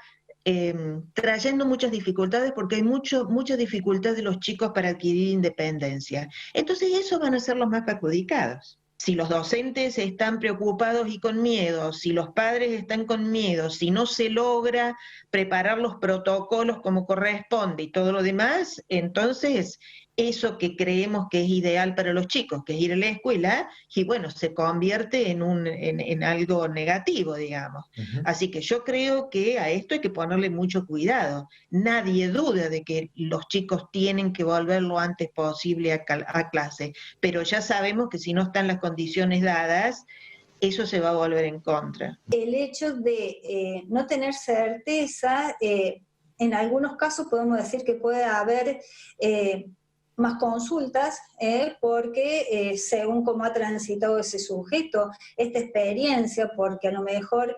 trayendo muchas dificultades porque hay mucha dificultad de los chicos para adquirir independencia. Entonces esos van a ser los más perjudicados. Si los docentes están preocupados y con miedo, si los padres están con miedo, si no se logra preparar los protocolos como corresponde y todo lo demás, entonces eso que creemos que es ideal para los chicos, que es ir a la escuela, y bueno, se convierte en algo negativo, digamos. Uh-huh. Así que yo creo que a esto hay que ponerle mucho cuidado. Nadie duda de que los chicos tienen que volver lo antes posible a clase, pero ya sabemos que si no están las condiciones dadas, eso se va a volver en contra. El hecho de no tener certeza, en algunos casos podemos decir que puede haber más consultas, porque según cómo ha transitado ese sujeto, esta experiencia, porque a lo mejor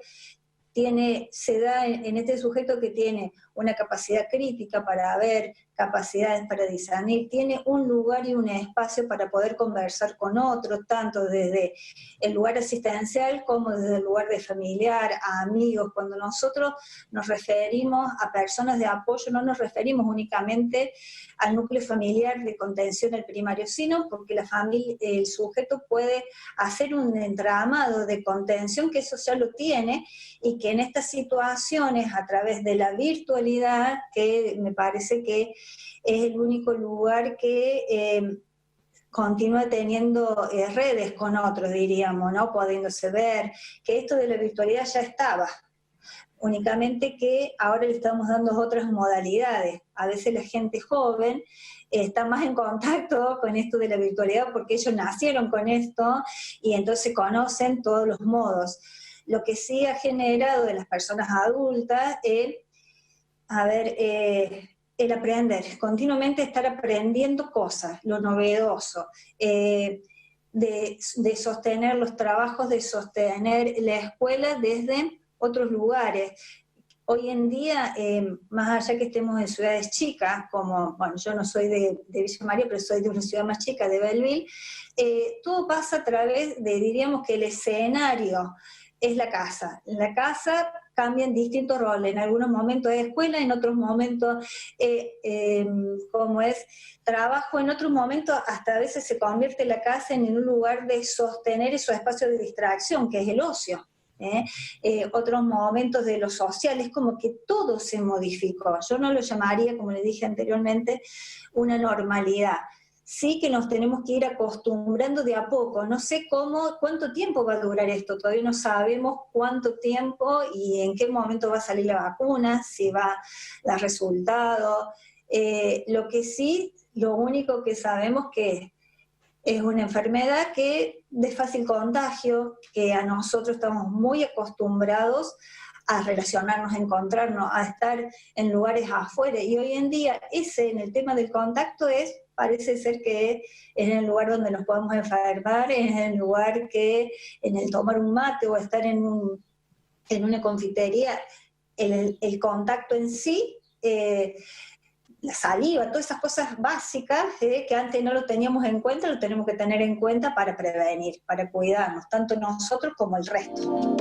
se da en este sujeto que tiene una capacidad crítica para ver, capacidades para discernir, tiene un lugar y un espacio para poder conversar con otros, tanto desde el lugar asistencial como desde el lugar de familiar, a amigos. Cuando nosotros nos referimos a personas de apoyo, no nos referimos únicamente al núcleo familiar de contención al primario, sino porque la familia, el sujeto puede hacer un entramado de contención, que eso ya lo tiene, y que en estas situaciones, a través de la virtualidad, que me parece que es el único lugar que continúa teniendo redes con otros, diríamos, ¿no? Pudiéndose ver, que esto de la virtualidad ya estaba. Únicamente que ahora le estamos dando otras modalidades. A veces la gente joven está más en contacto con esto de la virtualidad porque ellos nacieron con esto y entonces conocen todos los modos. Lo que sí ha generado de las personas adultas el aprender, continuamente estar aprendiendo cosas, lo novedoso, de sostener los trabajos, de sostener la escuela desde otros lugares. Hoy en día, más allá que estemos en ciudades chicas, como, bueno, yo no soy de Villa María, pero soy de una ciudad más chica, de Belleville, todo pasa a través de, diríamos que el escenario es la casa. En la casa cambian distintos roles, en algunos momentos es escuela, en otros momentos trabajo, en otros momentos hasta a veces se convierte la casa en un lugar de sostener esos espacios de distracción, que es el ocio. Otros momentos de lo social, es como que todo se modificó. Yo no lo llamaría, como le dije anteriormente, una normalidad. Sí que nos tenemos que ir acostumbrando de a poco. No sé cuánto tiempo va a durar esto, todavía no sabemos cuánto tiempo y en qué momento va a salir la vacuna, si va a dar resultado. Lo único que sabemos que es una enfermedad que de fácil contagio, que a nosotros estamos muy acostumbrados a relacionarnos, a encontrarnos, a estar en lugares afuera. Y hoy en día, en el tema del contacto, parece ser que es en el lugar donde nos podemos enfermar, es en el lugar que, en el tomar un mate o estar en una confitería, el contacto en sí, la saliva, todas esas cosas básicas que antes no lo teníamos en cuenta, lo tenemos que tener en cuenta para prevenir, para cuidarnos, tanto nosotros como el resto.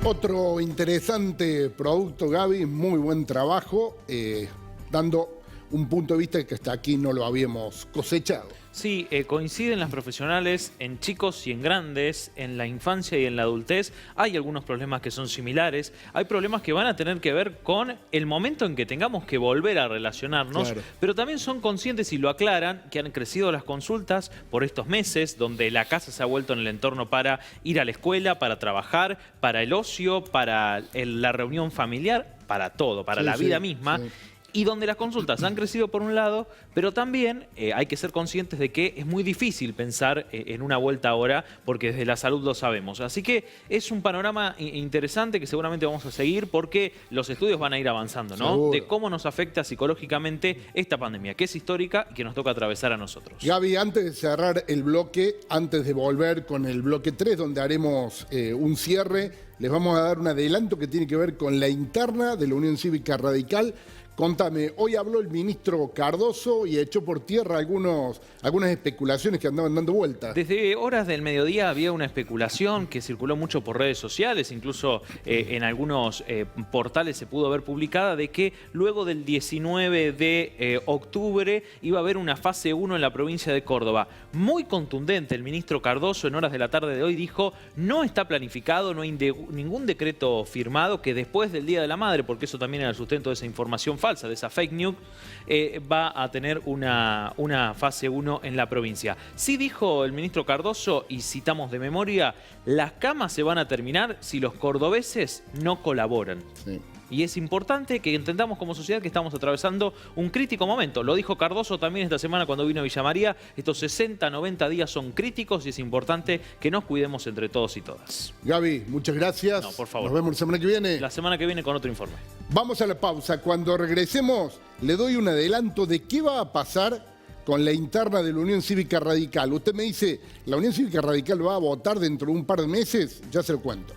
Otro interesante producto, Gaby, muy buen trabajo, dando un punto de vista que hasta aquí no lo habíamos cosechado. Sí, coinciden las profesionales en chicos y en grandes, en la infancia y en la adultez. Hay algunos problemas que son similares, hay problemas que van a tener que ver con el momento en que tengamos que volver a relacionarnos, claro. Pero también son conscientes y lo aclaran que han crecido las consultas por estos meses, donde la casa se ha vuelto en el entorno para ir a la escuela, para trabajar, para el ocio, para la reunión familiar, para todo, para la vida misma. Sí. Y donde las consultas han crecido por un lado, pero también hay que ser conscientes de que es muy difícil pensar en una vuelta ahora, porque desde la salud lo sabemos. Así que es un panorama interesante que seguramente vamos a seguir porque los estudios van a ir avanzando, ¿no? Seguro. De cómo nos afecta psicológicamente esta pandemia, que es histórica y que nos toca atravesar a nosotros. Gaby, antes de cerrar el bloque, antes de volver con el bloque 3, donde haremos un cierre, les vamos a dar un adelanto que tiene que ver con la interna de la Unión Cívica Radical. Contame, hoy habló el ministro Cardoso y echó por tierra algunas especulaciones que andaban dando vueltas. Desde horas del mediodía había una especulación que circuló mucho por redes sociales, incluso en algunos portales se pudo ver publicada, de que luego del 19 de octubre iba a haber una fase 1 en la provincia de Córdoba. Muy contundente el ministro Cardoso en horas de la tarde de hoy dijo, no está planificado, no hay ningún decreto firmado que después del Día de la Madre, porque eso también era el sustento de esa información falsa, de esa fake news, va a tener una fase 1 en la provincia. Sí dijo el ministro Cardoso, y citamos de memoria, las camas se van a terminar si los cordobeses no colaboran. Sí. Y es importante que entendamos como sociedad que estamos atravesando un crítico momento. Lo dijo Cardoso también esta semana cuando vino a Villa María. Estos 60, 90 días son críticos y es importante que nos cuidemos entre todos y todas. Gaby, muchas gracias. No, por favor. Nos vemos la semana que viene. La semana que viene con otro informe. Vamos a la pausa. Cuando regresemos, le doy un adelanto de qué va a pasar con la interna de la Unión Cívica Radical. Usted me dice, ¿la Unión Cívica Radical va a votar dentro de un par de meses? Ya se lo cuento.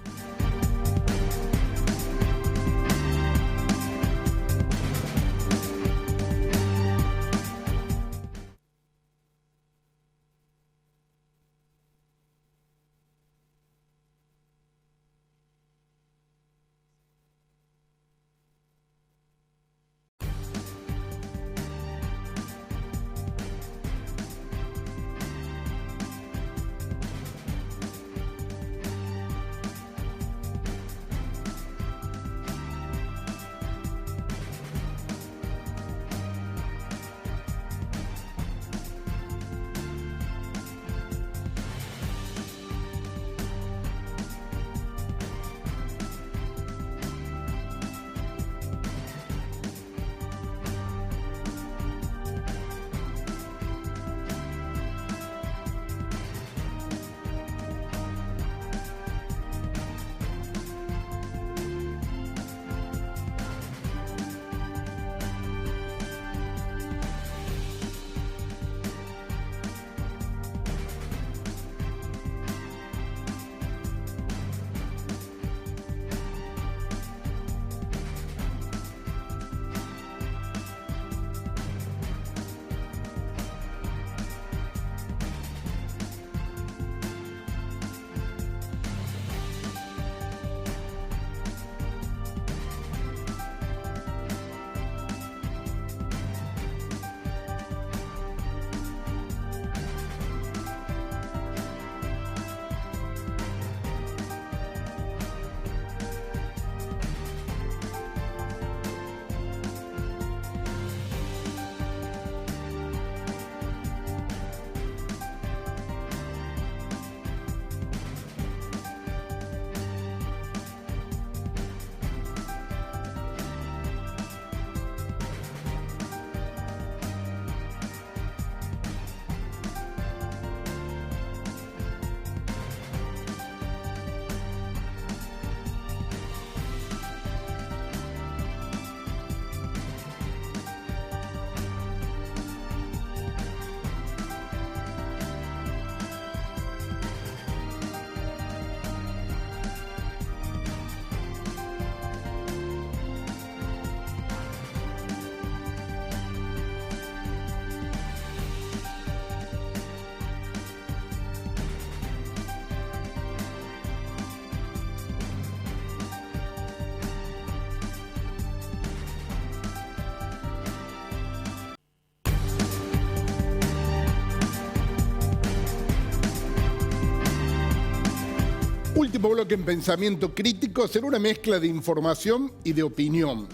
último bloque en Pensamiento Crítico será una mezcla de información y de opinión.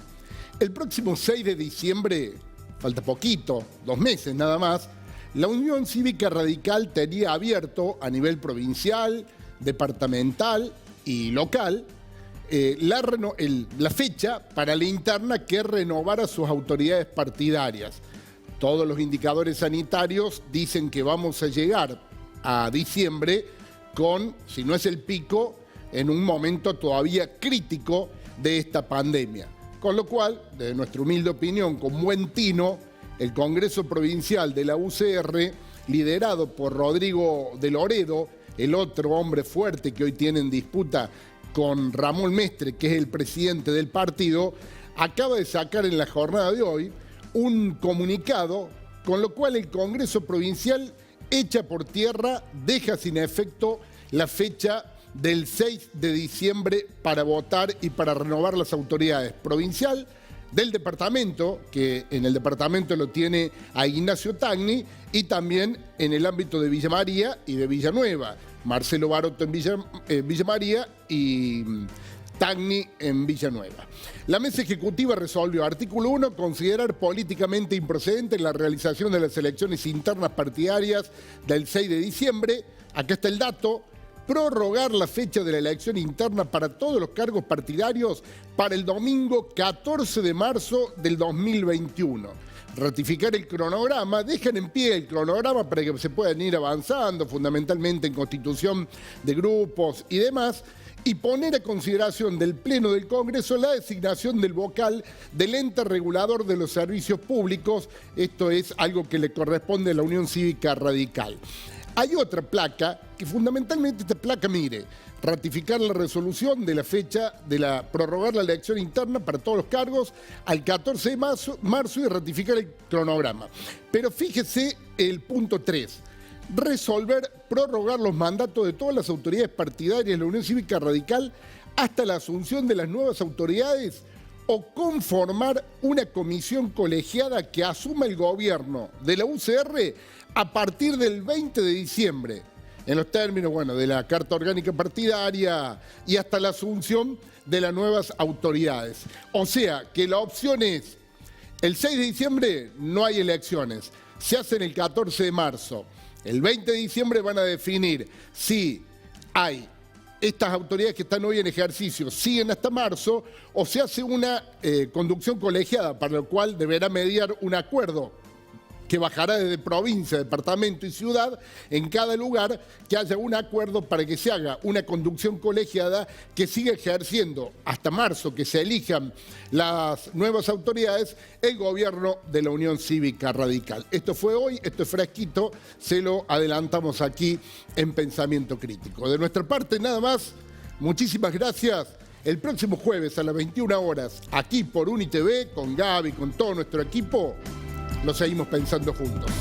El próximo 6 de diciembre, falta poquito, 2 meses nada más, la Unión Cívica Radical tenía abierto a nivel provincial, departamental y local la fecha para la interna que renovara sus autoridades partidarias. Todos los indicadores sanitarios dicen que vamos a llegar a diciembre con, si no es el pico, en un momento todavía crítico de esta pandemia. Con lo cual, desde nuestra humilde opinión, con buen tino, el Congreso Provincial de la UCR, liderado por Rodrigo de Loredo, el otro hombre fuerte que hoy tiene en disputa con Ramón Mestre, que es el presidente del partido, acaba de sacar en la jornada de hoy un comunicado con lo cual el Congreso Provincial echa por tierra, deja sin efecto la fecha del 6 de diciembre para votar y para renovar las autoridades provincial, del departamento, que en el departamento lo tiene a Ignacio Tagni, y también en el ámbito de Villa María y de Villanueva. Marcelo Baroto en Villa María y Tagni en Villanueva. La mesa ejecutiva resolvió, artículo 1, considerar políticamente improcedente la realización de las elecciones internas partidarias del 6 de diciembre. Acá está el dato. Prorrogar la fecha de la elección interna para todos los cargos partidarios para el domingo 14 de marzo del 2021. Ratificar el cronograma, dejan en pie el cronograma para que se puedan ir avanzando, fundamentalmente en constitución de grupos y demás, y poner a consideración del Pleno del Congreso la designación del vocal del ente regulador de los servicios públicos. Esto es algo que le corresponde a la Unión Cívica Radical. Hay otra placa, que fundamentalmente esta placa, mire, ratificar la resolución de la fecha de prorrogar la elección interna para todos los cargos al 14 de marzo y ratificar el cronograma. Pero fíjese el punto 3. Resolver prorrogar los mandatos de todas las autoridades partidarias de la Unión Cívica Radical hasta la asunción de las nuevas autoridades o conformar una comisión colegiada que asuma el gobierno de la UCR a partir del 20 de diciembre, en los términos, de la Carta Orgánica Partidaria y hasta la asunción de las nuevas autoridades. O sea, que la opción es, el 6 de diciembre no hay elecciones, se hacen el 14 de marzo. El 20 de diciembre van a definir si hay estas autoridades que están hoy en ejercicio, siguen hasta marzo, o se hace una conducción colegiada, para lo cual deberá mediar un acuerdo que bajará desde provincia, departamento y ciudad, en cada lugar, que haya un acuerdo para que se haga una conducción colegiada que siga ejerciendo hasta marzo, que se elijan las nuevas autoridades, el gobierno de la Unión Cívica Radical. Esto fue hoy, esto es fresquito, se lo adelantamos aquí en Pensamiento Crítico. De nuestra parte, nada más, muchísimas gracias. El próximo jueves a las 21 horas, aquí por UniTV, con Gaby, con todo nuestro equipo, lo seguimos pensando juntos.